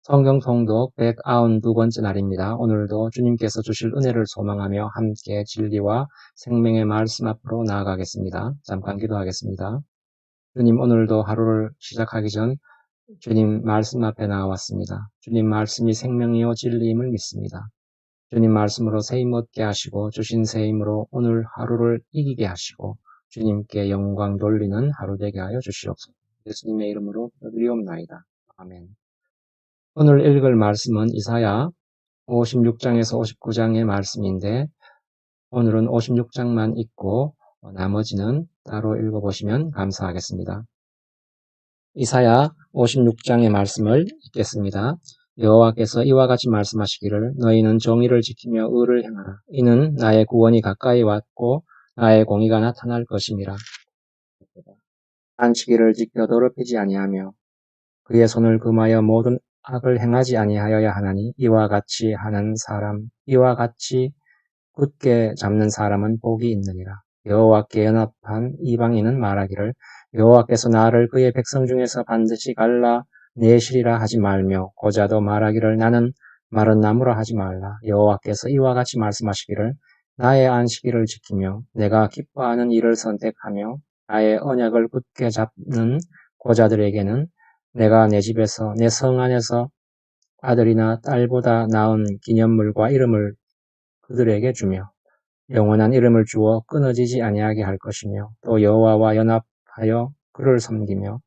성경 통독 192번째 날입니다. 오늘도 주님께서 주실 은혜를 소망하며 함께 진리와 생명의 말씀 앞으로 나아가겠습니다. 잠깐 기도하겠습니다. 주님, 오늘도 하루를 시작하기 전 주님 말씀 앞에 나왔습니다. 주님 말씀이 생명이요 진리임을 믿습니다. 주님 말씀으로 세임 얻게 하시고 주신 새 힘으로 오늘 하루를 이기게 하시고 주님께 영광 돌리는 하루 되게 하여 주시옵소서. 예수님의 이름으로 기도드리옵나이다. 아멘. 오늘 읽을 말씀은 이사야 56장에서 59장의 말씀인데 오늘은 56장만 읽고 나머지는 따로 읽어보시면 감사하겠습니다. 이사야 56장의 말씀을 읽겠습니다. 여호와께서 이와 같이 말씀하시기를 너희는 정의를 지키며 의를 행하라. 이는 나의 구원이 가까이 왔고 나의 공의가 나타날 것임이라. 안식일을 지켜 더럽히지 아니하며 그의 손을 금하여 모든 악을 행하지 아니하여야 하나니 이와 같이 굳게 잡는 사람은 복이 있느니라. 여호와께 연합한 이방인은 말하기를 여호와께서 나를 그의 백성 중에서 반드시 갈라 내시리라 하지 말며 고자도 말하기를 나는 마른 나무라 하지 말라. 여호와께서 이와 같이 말씀하시기를 나의 안식일을 지키며 내가 기뻐하는 일을 선택하며 나의 언약을 굳게 잡는 고자들에게는 내가 내 집에서 내 성 안에서 아들이나 딸보다 나은 기념물과 이름을 그들에게 주며 영원한 이름을 주어 끊어지지 아니하게 할 것이며 또 여호와와 연합하여 그를 섬기며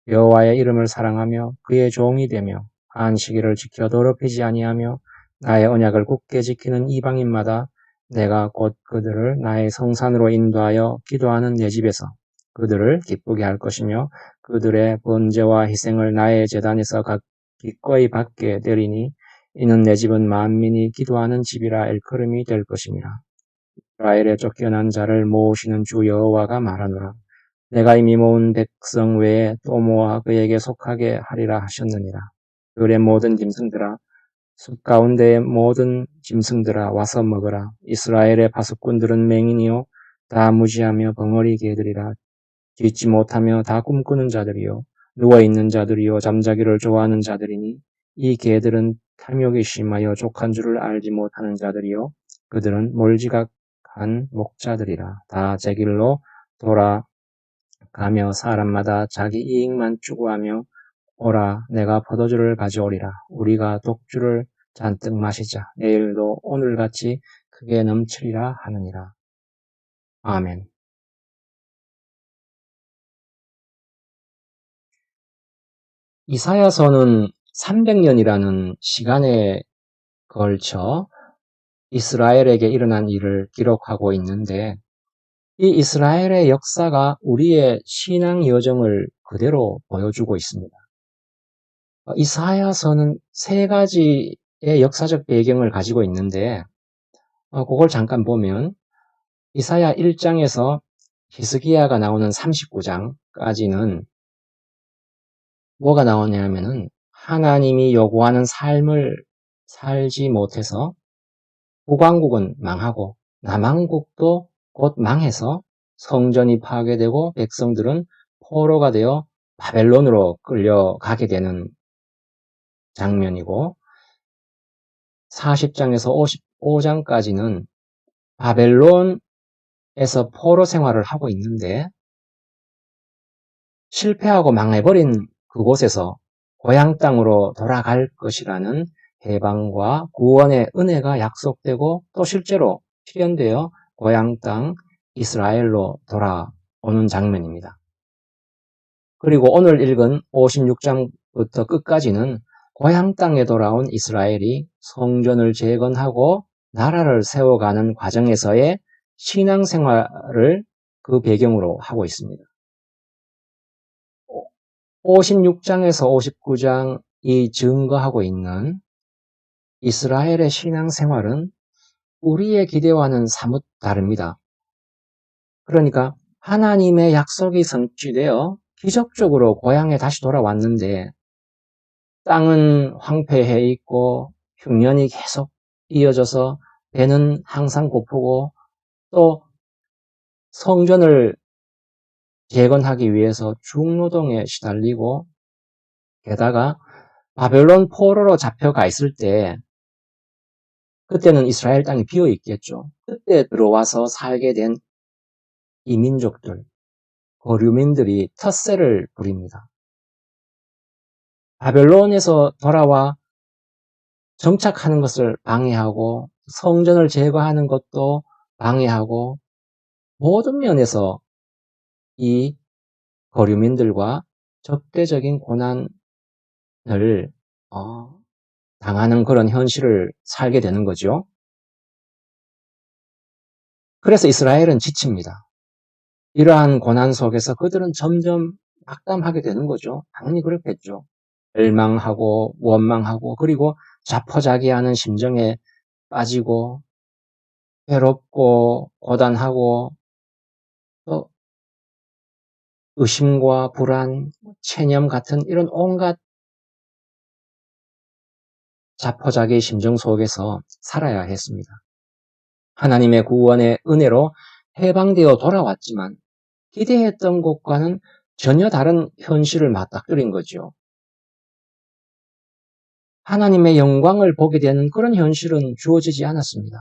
여호와의 이름을 사랑하며 그의 종이 되며 안식일을 지켜 더럽히지 아니하며 나의 언약을 굳게 지키는 이방인마다 내가 곧 그들을 나의 성산으로 인도하여 기도하는 내 집에서 그들을 기쁘게 할 것이며 그들의 번제와 희생을 나의 제단에서 기꺼이 받게 되리니 이는 내 집은 만민이 기도하는 집이라 일컬음이 될 것임이라. 이스라엘에 쫓겨난 자를 모으시는 주 여호와가 말하노라. 내가 이미 모은 백성 외에 또 모아 그에게 속하게 하리라 하셨느니라. 들의 모든 짐승들아 숲 가운데의 모든 짐승들아 와서 먹으라. 이스라엘의 파수꾼들은 맹인이요 다 무지하며 벙어리 개들이라. 짖지 못하며 다 꿈꾸는 자들이요 누워있는 자들이요 잠자기를 좋아하는 자들이니 이 개들은 탐욕이 심하여 족한 줄을 알지 못하는 자들이요 그들은 몰지각한 목자들이라. 다 제 길로 돌아가며 사람마다 자기 이익만 추구하며 오라 내가 포도주를 가져오리라. 우리가 독주를 잔뜩 마시자. 내일도 오늘같이 크게 넘치리라 하느니라. 아멘. 이사야서는 300년이라는 시간에 걸쳐 이스라엘에게 일어난 일을 기록하고 있는데 이 이스라엘의 역사가 우리의 신앙 여정을 그대로 보여주고 있습니다. 이사야서는 세 가지의 역사적 배경을 가지고 있는데 그걸 잠깐 보면 이사야 1장에서 히스기야가 나오는 39장까지는 뭐가 나오냐면은 하나님이 요구하는 삶을 살지 못해서 북왕국은 망하고 남왕국도 곧 망해서 성전이 파괴되고 백성들은 포로가 되어 바벨론으로 끌려가게 되는 장면이고 40장에서 55장까지는 바벨론에서 포로 생활을 하고 있는데 실패하고 망해버린 그곳에서 고향 땅으로 돌아갈 것이라는 해방과 구원의 은혜가 약속되고 또 실제로 실현되어 고향 땅 이스라엘로 돌아오는 장면입니다. 그리고 오늘 읽은 56장부터 끝까지는 고향 땅에 돌아온 이스라엘이 성전을 재건하고 나라를 세워가는 과정에서의 신앙생활을 그 배경으로 하고 있습니다. 56장에서 59장이 증거하고 있는 이스라엘의 신앙생활은 우리의 기대와는 사뭇 다릅니다. 그러니까 하나님의 약속이 성취되어 기적적으로 고향에 다시 돌아왔는데 땅은 황폐해 있고 흉년이 계속 이어져서 배는 항상 고프고 또 성전을 재건하기 위해서 중노동에 시달리고 게다가 바벨론 포로로 잡혀가 있을 때 그때는 이스라엘 땅이 비어 있겠죠. 그때 들어와서 살게 된 이 민족들, 거류민들이 텃세를 부립니다. 바벨론에서 돌아와 정착하는 것을 방해하고 성전을 제거하는 것도 방해하고 모든 면에서 이 거류민들과 적대적인 고난을 당하는 그런 현실을 살게 되는 거죠. 그래서 이스라엘은 지칩니다. 이러한 고난 속에서 그들은 점점 낙담하게 되는 거죠. 당연히 그렇겠죠. 멸망하고 원망하고 그리고 자포자기하는 심정에 빠지고 괴롭고 고단하고 또 의심과 불안, 체념 같은 이런 온갖 자포자기의 심정 속에서 살아야 했습니다. 하나님의 구원의 은혜로 해방되어 돌아왔지만 기대했던 것과는 전혀 다른 현실을 맞닥뜨린 거죠. 하나님의 영광을 보게 되는 그런 현실은 주어지지 않았습니다.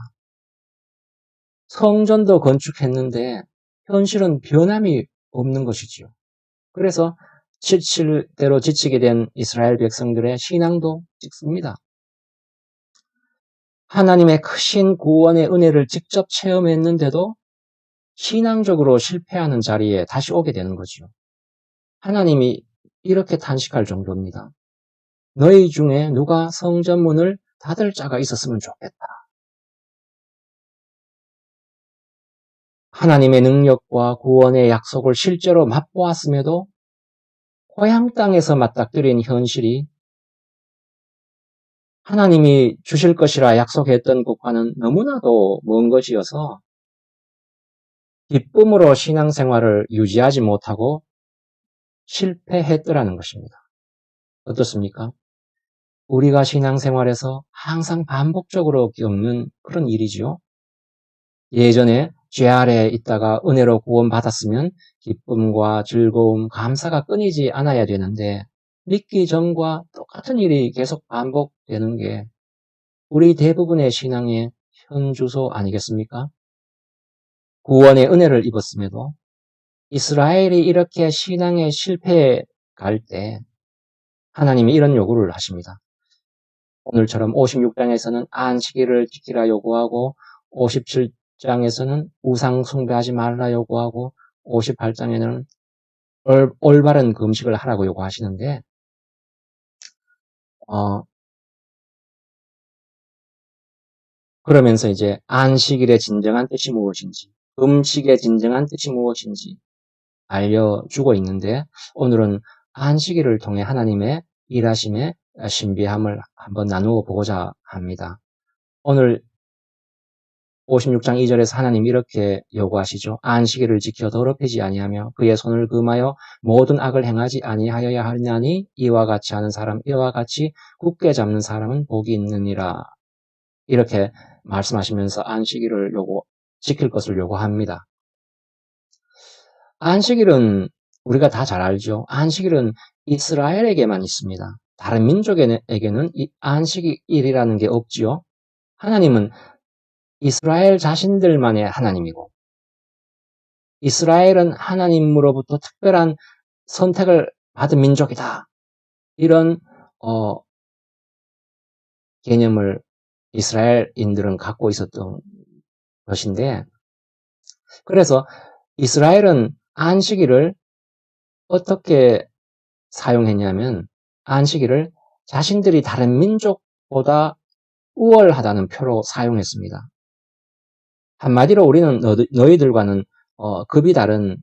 성전도 건축했는데 현실은 변함이 없는 것이지요. 그래서 지칠 대로 지치게 된 이스라엘 백성들의 신앙도 찍습니다. 하나님의 크신 구원의 은혜를 직접 체험했는데도 신앙적으로 실패하는 자리에 다시 오게 되는 거죠. 하나님이 이렇게 탄식할 정도입니다. 너희 중에 누가 성전 문을 닫을 자가 있었으면 좋겠다. 하나님의 능력과 구원의 약속을 실제로 맛보았음에도 고향 땅에서 맞닥뜨린 현실이 하나님이 주실 것이라 약속했던 것과는 너무나도 먼 것이어서 기쁨으로 신앙생활을 유지하지 못하고 실패했더라는 것입니다. 어떻습니까? 우리가 신앙생활에서 항상 반복적으로 겪는 그런 일이지요. 예전에 죄 아래에 있다가 은혜로 구원받았으면 기쁨과 즐거움, 감사가 끊이지 않아야 되는데 믿기 전과 똑같은 일이 계속 반복되는 게 우리 대부분의 신앙의 현주소 아니겠습니까? 구원의 은혜를 입었음에도 이스라엘이 이렇게 신앙의 실패에 갈 때 하나님이 이런 요구를 하십니다. 오늘처럼 56장에서는 안식일을 지키라 요구하고 57장에서는 우상 숭배하지 말라 요구하고 58장에는 올바른 금식을 하라고 요구하시는데 그러면서 이제 안식일의 진정한 뜻이 무엇인지 금식의 진정한 뜻이 무엇인지 알려주고 있는데 오늘은 안식일을 통해 하나님의 일하심의 신비함을 한번 나누어 보고자 합니다. 오늘 56장 2절에서 하나님 이렇게 요구하시죠. 안식일을 지켜 더럽히지 아니하며 그의 손을 금하여 모든 악을 행하지 아니하여야 하냐니 이와 같이 하는 사람 이와 같이 굳게 잡는 사람은 복이 있느니라. 이렇게 말씀하시면서 안식일을 지킬 것을 요구합니다. 안식일은 우리가 다 잘 알죠. 안식일은 이스라엘에게만 있습니다. 다른 민족에게는 이 안식일이라는 게 없지요. 하나님은 이스라엘 자신들만의 하나님이고 이스라엘은 하나님으로부터 특별한 선택을 받은 민족이다. 이런 개념을 이스라엘인들은 갖고 있었던 것인데 그래서 이스라엘은 안식일을 어떻게 사용했냐면 안식일을 자신들이 다른 민족보다 우월하다는 표로 사용했습니다. 한마디로 우리는 너희들과는 급이 다른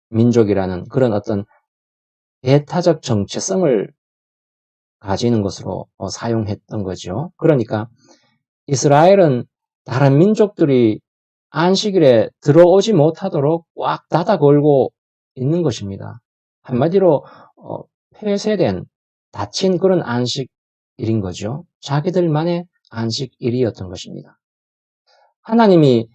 민족이라는 그런 어떤 배타적 정체성을 가지는 것으로 사용했던 거죠. 그러니까 이스라엘은 다른 민족들이 안식일에 들어오지 못하도록 꽉 닫아 걸고 있는 것입니다. 한마디로 폐쇄된 닫힌 그런 안식일인 거죠. 자기들만의 안식일이었던 것입니다. 하나님이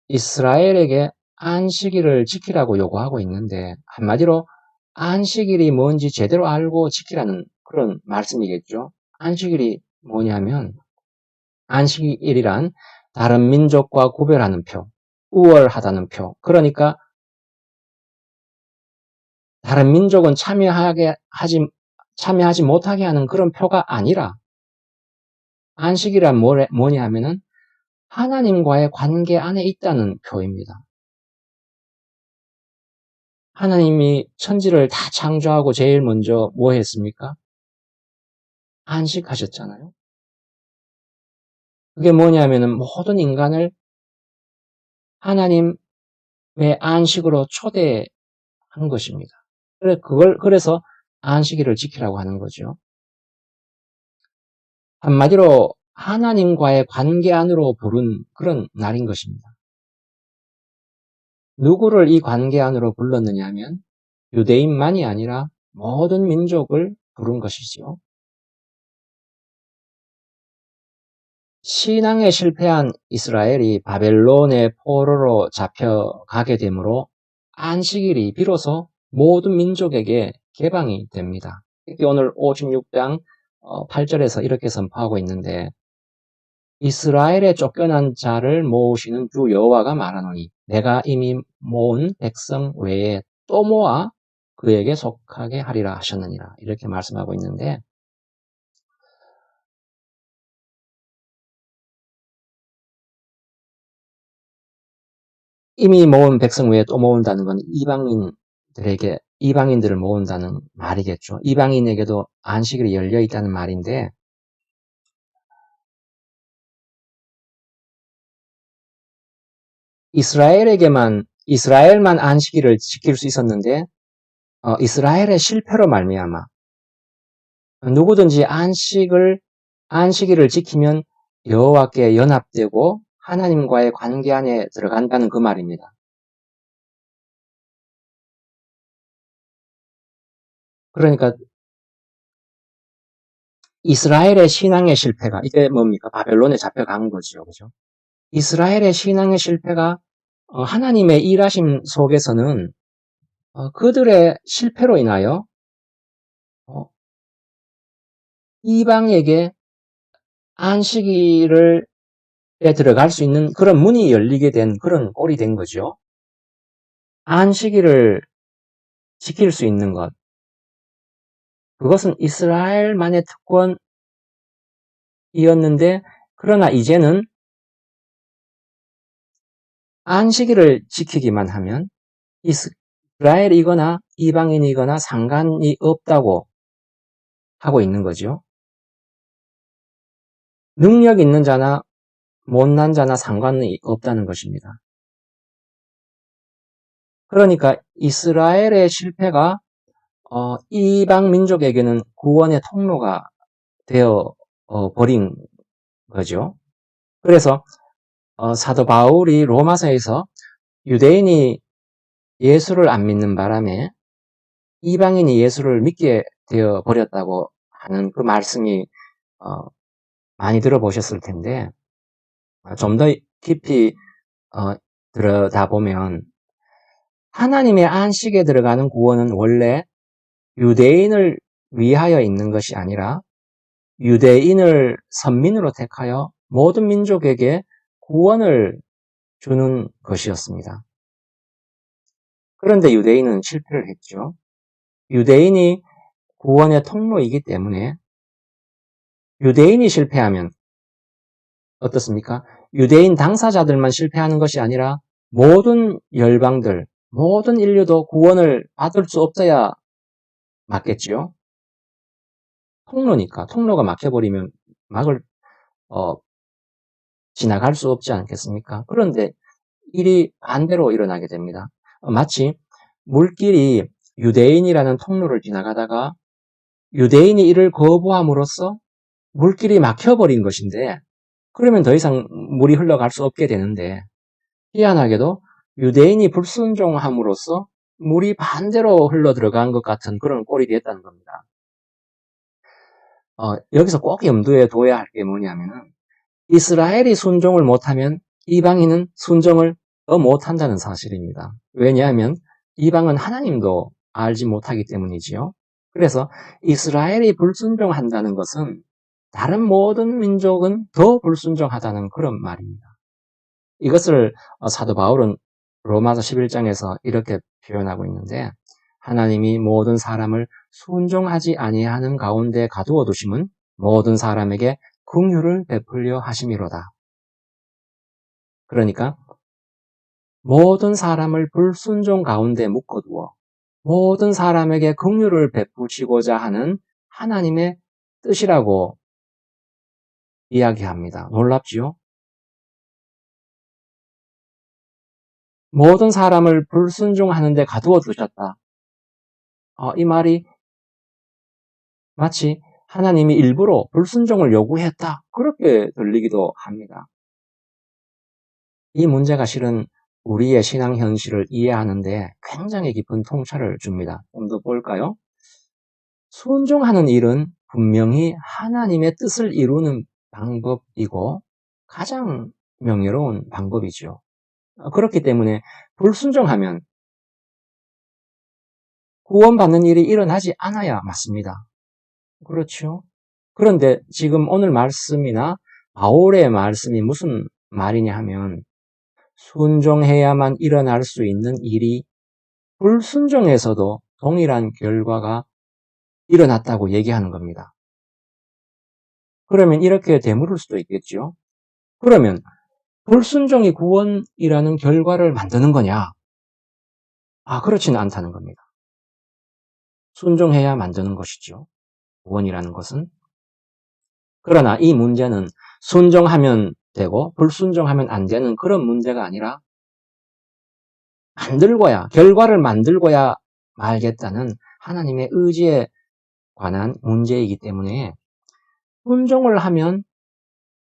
이스라엘에게 안식일을 지키라고 요구하고 있는데 한마디로 안식일이 뭔지 제대로 알고 지키라는 그런 말씀이겠죠. 안식일이 뭐냐면 안식일이란 다른 민족과 구별하는 표, 우월하다는 표. 그러니까 다른 민족은 참여하지 못하게 하는 그런 표가 아니라 안식이란 뭐냐 하면은 하나님과의 관계 안에 있다는 표입니다. 하나님이 천지를 다 창조하고 제일 먼저 뭐 했습니까? 안식하셨잖아요. 그게 뭐냐면은 모든 인간을 하나님의 안식으로 초대한 것입니다. 그래서 안식일을 지키라고 하는 거죠. 한마디로 하나님과의 관계 안으로 부른 그런 날인 것입니다. 누구를 이 관계 안으로 불렀느냐 하면 유대인만이 아니라 모든 민족을 부른 것이지요. 신앙에 실패한 이스라엘이 바벨론의 포로로 잡혀가게 되므로 안식일이 비로소 모든 민족에게 개방이 됩니다. 오늘 56장 8절에서 이렇게 선포하고 있는데 이스라엘에 쫓겨난 자를 모으시는 주 여호와가 말하노니 내가 이미 모은 백성 외에 또 모아 그에게 속하게 하리라 하셨느니라 이렇게 말씀하고 있는데 이미 모은 백성 외에 또 모은다는 건 이방인들을 모은다는 말이겠죠. 이방인에게도 안식일이 열려 있다는 말인데 이스라엘만 안식일을 지킬 수 있었는데 이스라엘의 실패로 말미암아 누구든지 안식일을 지키면 여호와께 연합되고 하나님과의 관계 안에 들어간다는 그 말입니다. 그러니까 이스라엘의 신앙의 실패가 이게 뭡니까? 바벨론에 잡혀간 거죠. 그죠? 이스라엘의 신앙의 실패가 하나님의 일하심 속에서는 그들의 실패로 인하여 이방에게 안식일에 들어갈 수 있는 그런 문이 열리게 된 그런 꼴이 된 거죠. 안식일을 지킬 수 있는 것. 그것은 이스라엘만의 특권이었는데 그러나 이제는 안식일을 지키기만 하면 이스라엘이거나 이방인이거나 상관이 없다고 하고 있는 거죠. 능력 있는 자나 못난 자나 상관이 없다는 것입니다. 그러니까 이스라엘의 실패가 이방 민족에게는 구원의 통로가 되어 버린 거죠. 그래서 사도 바울이 로마서에서 유대인이 예수를 안 믿는 바람에 이방인이 예수를 믿게 되어 버렸다고 하는 그 말씀이 많이 들어보셨을 텐데 좀 더 깊이 들여다보면 하나님의 안식에 들어가는 구원은 원래 유대인을 위하여 있는 것이 아니라 유대인을 선민으로 택하여 모든 민족에게 구원을 주는 것이었습니다. 그런데 유대인은 실패를 했죠. 유대인이 구원의 통로이기 때문에 유대인이 실패하면 어떻습니까? 유대인 당사자들만 실패하는 것이 아니라 모든 열방들, 모든 인류도 구원을 받을 수 없어야 맞겠지요? 통로니까 통로가 막혀버리면 지나갈 수 없지 않겠습니까? 그런데 일이 반대로 일어나게 됩니다. 마치 물길이 유대인이라는 통로를 지나가다가 유대인이 이를 거부함으로써 물길이 막혀버린 것인데 그러면 더 이상 물이 흘러갈 수 없게 되는데 희한하게도 유대인이 불순종함으로써 물이 반대로 흘러 들어간 것 같은 그런 꼴이 됐다는 겁니다. 여기서 꼭 염두에 둬야 할 게 뭐냐면은 이스라엘이 순종을 못하면 이방인은 순종을 더 못한다는 사실입니다. 왜냐하면 이방은 하나님도 알지 못하기 때문이지요. 그래서 이스라엘이 불순종한다는 것은 다른 모든 민족은 더 불순종하다는 그런 말입니다. 이것을 사도 바울은 로마서 11장에서 이렇게 표현하고 있는데, 하나님이 모든 사람을 순종하지 아니하는 가운데 가두어 두심은 모든 사람에게 긍휼을 베풀려 하심이로다. 그러니까 모든 사람을 불순종 가운데 묶어두어 모든 사람에게 긍휼을 베푸시고자 하는 하나님의 뜻이라고 이야기합니다. 놀랍지요? 모든 사람을 불순종하는 데 가두어 두셨다. 이 말이 마치 하나님이 일부러 불순종을 요구했다. 그렇게 들리기도 합니다. 이 문제가 실은 우리의 신앙 현실을 이해하는데 굉장히 깊은 통찰을 줍니다. 좀 더 볼까요? 순종하는 일은 분명히 하나님의 뜻을 이루는 방법이고 가장 명예로운 방법이죠. 그렇기 때문에 불순종하면 구원받는 일이 일어나지 않아야 맞습니다. 그렇죠? 그런데 지금 오늘 말씀이나 바울의 말씀이 무슨 말이냐 하면 순종해야만 일어날 수 있는 일이 불순종에서도 동일한 결과가 일어났다고 얘기하는 겁니다. 그러면 이렇게 되물을 수도 있겠죠. 그러면 불순종이 구원이라는 결과를 만드는 거냐? 그렇지는 않다는 겁니다. 순종해야 만드는 것이죠. 구원이라는 것은. 그러나 이 문제는 순종하면 되고 불순종하면 안 되는 그런 문제가 아니라 결과를 만들고야 말겠다는 하나님의 의지에 관한 문제이기 때문에 순종을 하면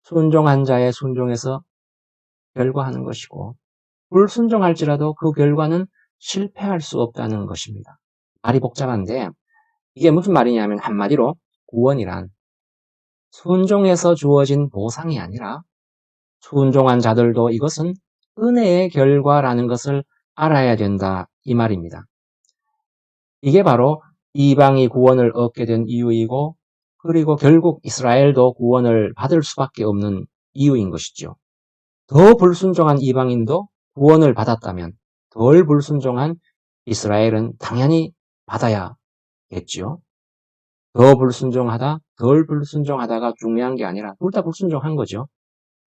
순종한 자의 순종에서 결과하는 것이고 불순종할지라도 그 결과는 실패할 수 없다는 것입니다. 말이 복잡한데 이게 무슨 말이냐면 한마디로 구원이란 순종에서 주어진 보상이 아니라 순종한 자들도 이것은 은혜의 결과라는 것을 알아야 된다 이 말입니다. 이게 바로 이방이 구원을 얻게 된 이유이고 그리고 결국 이스라엘도 구원을 받을 수밖에 없는 이유인 것이죠. 더 불순종한 이방인도 구원을 받았다면 덜 불순종한 이스라엘은 당연히 받아야겠죠. 더 불순종하다, 덜 불순종하다가 중요한 게 아니라 둘 다 불순종한 거죠.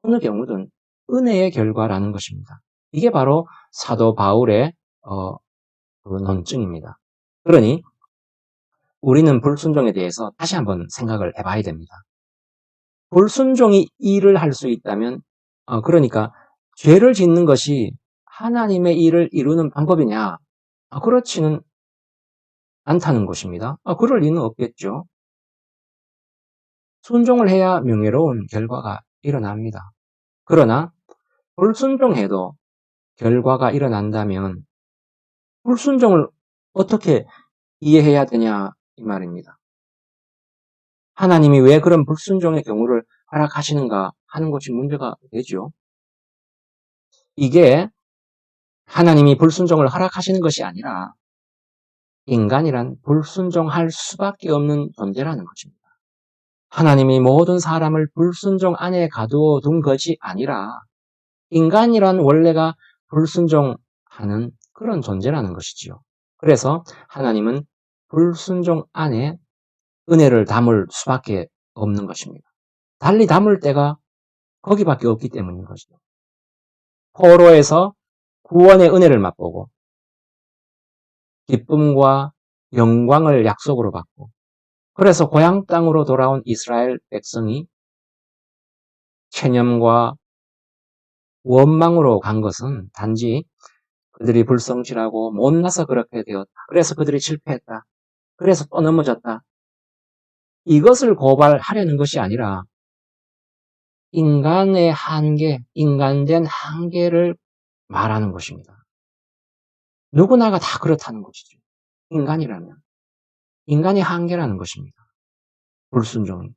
어느 경우든 은혜의 결과라는 것입니다. 이게 바로 사도 바울의 그 논증입니다. 그러니 우리는 불순종에 대해서 다시 한번 생각을 해봐야 됩니다. 불순종이 일을 할 수 있다면, 그러니까 죄를 짓는 것이 하나님의 일을 이루는 방법이냐? 그렇지는 않다는 것입니다. 그럴 리는 없겠죠. 순종을 해야 명예로운 결과가 일어납니다. 그러나 불순종해도 결과가 일어난다면 불순종을 어떻게 이해해야 되냐 이 말입니다. 하나님이 왜 그런 불순종의 경우를 허락하시는가 하는 것이 문제가 되죠. 이게 하나님이 불순종을 허락하시는 것이 아니라 인간이란 불순종할 수밖에 없는 존재라는 것입니다. 하나님이 모든 사람을 불순종 안에 가두어 둔 것이 아니라 인간이란 원래가 불순종하는 그런 존재라는 것이지요. 그래서 하나님은 불순종 안에 은혜를 담을 수밖에 없는 것입니다. 달리 담을 때가 거기밖에 없기 때문인 것이죠. 포로에서 구원의 은혜를 맛보고 기쁨과 영광을 약속으로 받고 그래서 고향 땅으로 돌아온 이스라엘 백성이 체념과 원망으로 간 것은 단지 그들이 불성실하고 못나서 그렇게 되었다. 그래서 그들이 실패했다. 그래서 또 넘어졌다. 이것을 고발하려는 것이 아니라 인간의 한계, 인간된 한계를 말하는 것입니다. 누구나가 다 그렇다는 것이죠. 인간이라면. 인간의 한계라는 것입니다. 불순종이.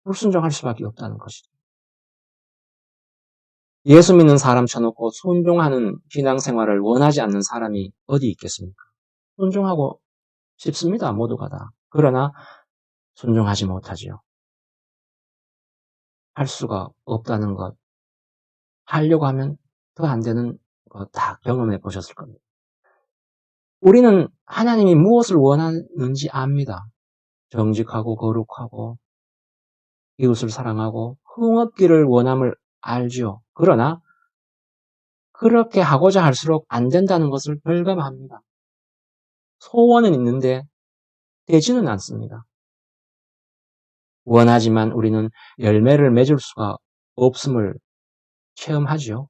불순종할 수밖에 없다는 것이죠. 예수 믿는 사람 쳐놓고 순종하는 신앙생활을 원하지 않는 사람이 어디 있겠습니까? 순종하고 쉽습니다. 모두가 다. 그러나 순종하지 못하지요. 할 수가 없다는 것, 하려고 하면 더 안 되는 거 다 경험해 보셨을 겁니다. 우리는 하나님이 무엇을 원하는지 압니다. 정직하고 거룩하고 이웃을 사랑하고 흥업기를 원함을 알지요. 그러나 그렇게 하고자 할수록 안 된다는 것을 절감합니다. 소원은 있는데 되지는 않습니다. 원하지만 우리는 열매를 맺을 수가 없음을 체험하지요.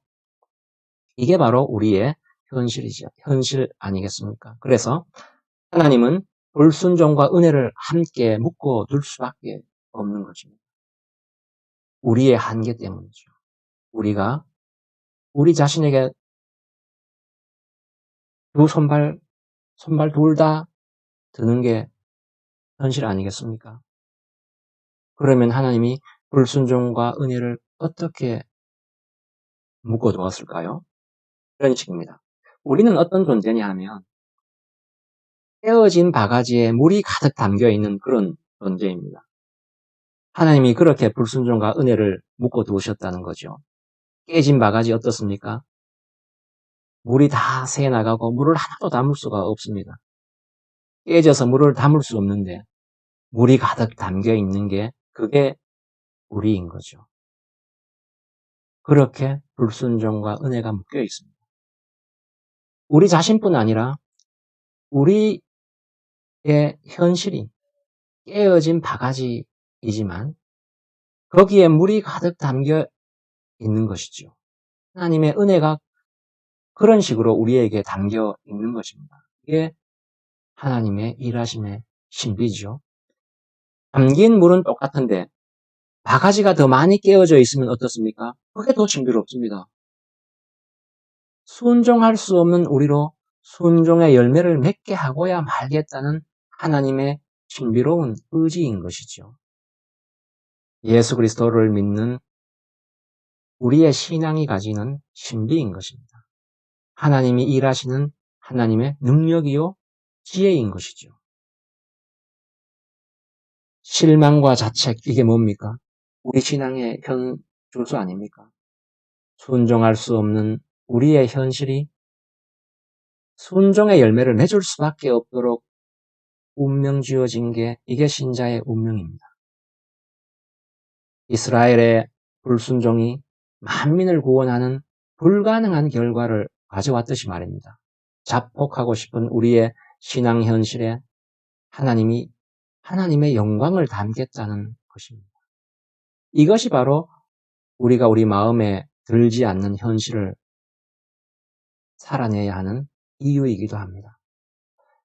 이게 바로 우리의 현실이죠. 현실 아니겠습니까? 그래서 하나님은 불순종과 은혜를 함께 묶어둘 수밖에 없는 것입니다. 우리의 한계 때문이죠. 우리가 우리 자신에게 두 손발 둘 다 드는 게 현실 아니겠습니까? 그러면 하나님이 불순종과 은혜를 어떻게 묶어두었을까요? 이런 식입니다. 우리는 어떤 존재냐 하면 깨어진 바가지에 물이 가득 담겨 있는 그런 존재입니다. 하나님이 그렇게 불순종과 은혜를 묶어두셨다는 거죠. 깨진 바가지 어떻습니까? 물이 다 새나가고 물을 하나도 담을 수가 없습니다. 깨져서 물을 담을 수 없는데 물이 가득 담겨 있는 게 그게 우리인 거죠. 그렇게 불순종과 은혜가 묶여 있습니다. 우리 자신뿐 아니라 우리의 현실이 깨어진 바가지이지만 거기에 물이 가득 담겨 있는 것이죠. 하나님의 은혜가 그런 식으로 우리에게 담겨 있는 것입니다. 이게 하나님의 일하심의 신비죠. 담긴 물은 똑같은데 바가지가 더 많이 깨어져 있으면 어떻습니까? 그게 더 신비롭습니다. 순종할 수 없는 우리로 순종의 열매를 맺게 하고야 말겠다는 하나님의 신비로운 의지인 것이죠. 예수 그리스도를 믿는 우리의 신앙이 가지는 신비인 것입니다. 하나님이 일하시는 하나님의 능력이요 지혜인 것이죠. 실망과 자책 이게 뭡니까? 우리 신앙의 현 주소 아닙니까? 순종할 수 없는 우리의 현실이 순종의 열매를 맺을 수밖에 없도록 운명 지어진 게 이게 신자의 운명입니다. 이스라엘의 불순종이 만민을 구원하는 불가능한 결과를 가져왔듯이 말입니다. 자폭하고 싶은 우리의 신앙 현실에 하나님이 하나님의 영광을 담겠다는 것입니다. 이것이 바로 우리가 우리 마음에 들지 않는 현실을 살아내야 하는 이유이기도 합니다.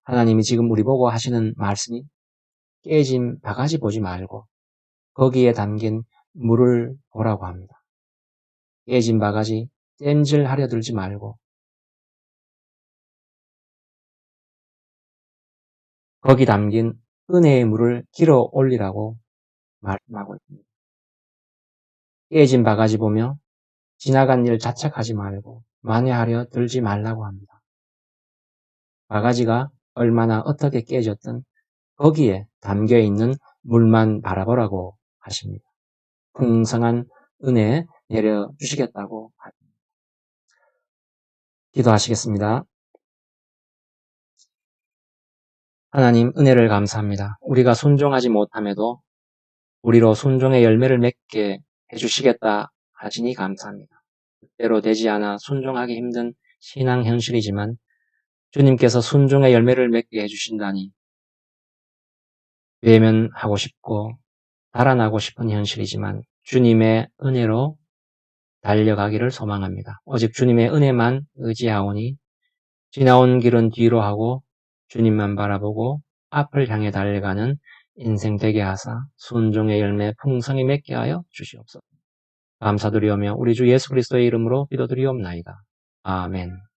하나님이 지금 우리 보고 하시는 말씀이 깨진 바가지 보지 말고 거기에 담긴 물을 보라고 합니다. 깨진 바가지 땜질하려 들지 말고 거기 담긴 은혜의 물을 길어 올리라고 말씀하고 있습니다. 깨진 바가지 보며 지나간 일 자책하지 말고 만회하려 들지 말라고 합니다. 바가지가 얼마나 어떻게 깨졌든 거기에 담겨있는 물만 바라보라고 하십니다. 풍성한 은혜 내려주시겠다고 하십니다. 기도하시겠습니다. 하나님 은혜를 감사합니다. 우리가 순종하지 못함에도 우리로 순종의 열매를 맺게 해주시겠다 하시니 감사합니다. 때로 되지 않아 순종하기 힘든 신앙 현실이지만 주님께서 순종의 열매를 맺게 해주신다니 외면하고 싶고 달아나고 싶은 현실이지만 주님의 은혜로 달려가기를 소망합니다. 오직 주님의 은혜만 의지하오니 지나온 길은 뒤로 하고 주님만 바라보고 앞을 향해 달려가는 인생 되게 하사 순종의 열매 풍성히 맺게 하여 주시옵소서. 감사드리오며 우리 주 예수 그리스도의 이름으로 기도드리옵나이다. 아멘.